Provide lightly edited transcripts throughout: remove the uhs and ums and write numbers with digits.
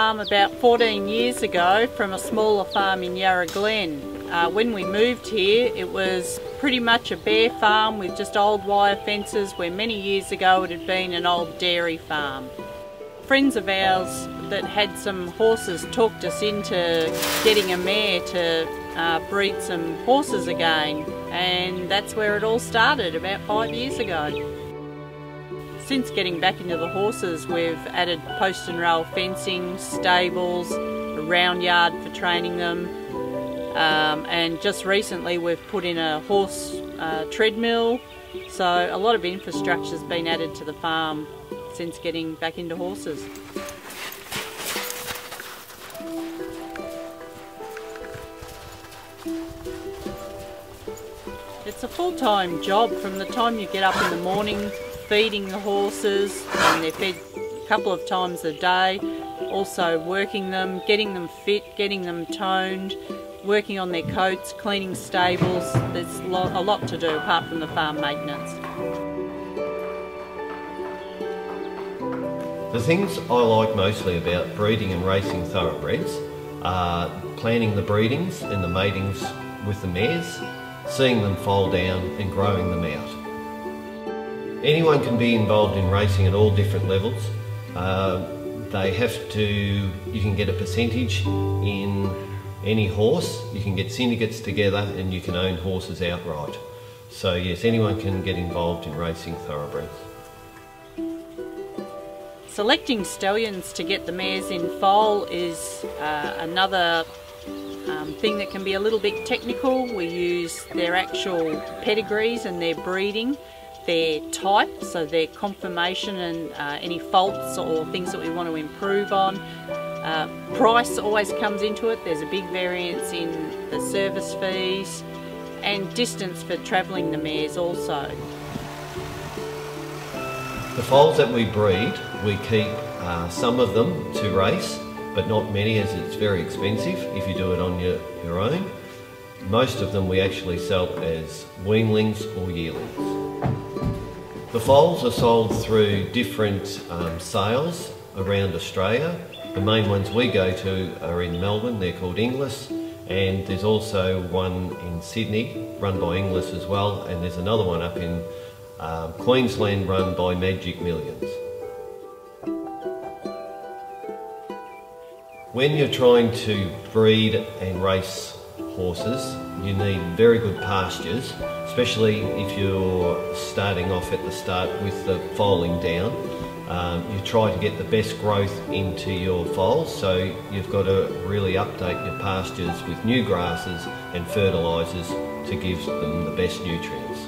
farm about 14 years ago from a smaller farm in Yarra Glen. When we moved here, it was pretty much a bare farm with just old wire fences, where many years ago it had been an old dairy farm. Friends of ours that had some horses talked us into getting a mare to breed some horses again, and that's where it all started about 5 years ago. Since getting back into the horses, we've added post and rail fencing, stables, a round yard for training them, and just recently we've put in a horse treadmill, so a lot of infrastructure has been added to the farm since getting back into horses. It's a full-time job from the time you get up in the morning, feeding the horses, and they're fed a couple of times a day, also working them, getting them fit, getting them toned, working on their coats, cleaning stables. There's a lot to do apart from the farm maintenance. The things I like mostly about breeding and racing thoroughbreds are planning the breedings and the matings with the mares, seeing them foal down and growing them out. Anyone can be involved in racing at all different levels. You can get a percentage in any horse, you can get syndicates together and you can own horses outright. So yes, anyone can get involved in racing thoroughbreds. Selecting stallions to get the mares in foal is another thing that can be a little bit technical. We use their actual pedigrees and their breeding, their type, so their conformation and any faults or things that we want to improve on. Price always comes into it. There's a big variance in the service fees and distance for travelling the mares also. The foals that we breed, we keep some of them to race, but not many, as it's very expensive if you do it on your own. Most of them we actually sell as weanlings or yearlings. The foals are sold through different sales around Australia. The main ones we go to are in Melbourne, they're called Inglis, and there's also one in Sydney run by Inglis as well, and there's another one up in Queensland run by Magic Millions. When you're trying to breed and race horses, you need very good pastures, especially if you're starting off at the start with the foaling down. You try to get the best growth into your foals, so you've got to really update your pastures with new grasses and fertilisers to give them the best nutrients.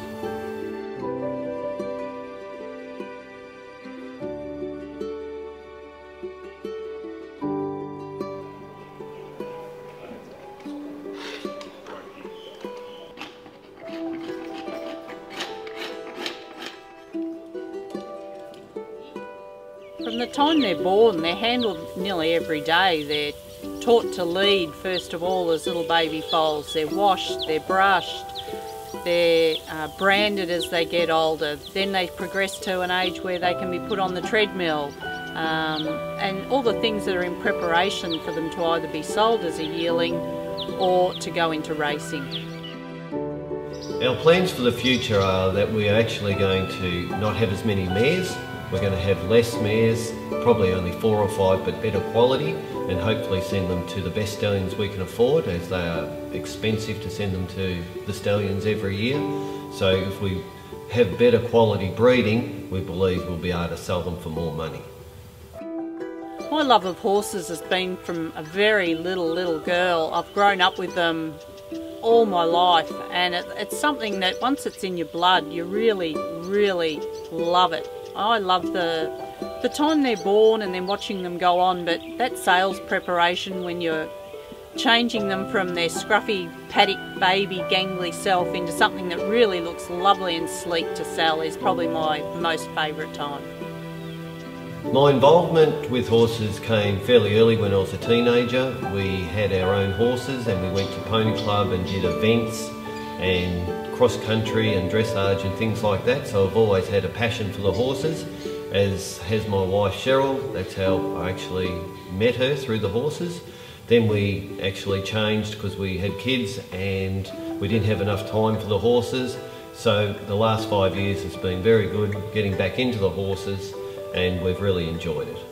From the time they're born, they're handled nearly every day. They're taught to lead first of all as little baby foals. They're washed, they're brushed, they're branded as they get older. Then they progress to an age where they can be put on the treadmill, and all the things that are in preparation for them to either be sold as a yearling or to go into racing. Our plans for the future are that we are actually going to not have as many mares. We're going to have less mares, probably only 4 or 5, but better quality, and hopefully send them to the best stallions we can afford, as they are expensive to send them to the stallions every year. So if we have better quality breeding, we believe we'll be able to sell them for more money. My love of horses has been from a very little girl. I've grown up with them all my life, and it's something that once it's in your blood, you really love it. I love the time they're born and then watching them go on, but that sales preparation when you're changing them from their scruffy paddock baby gangly self into something that really looks lovely and sleek to sell is probably my most favourite time. My involvement with horses came fairly early when I was a teenager. We had our own horses and we went to pony club and did events and cross country and dressage and things like that, so I've always had a passion for the horses, as has my wife Cheryl. That's how I actually met her, through the horses. Then we actually changed because we had kids and we didn't have enough time for the horses. So the last 5 years has been very good getting back into the horses, and we've really enjoyed it.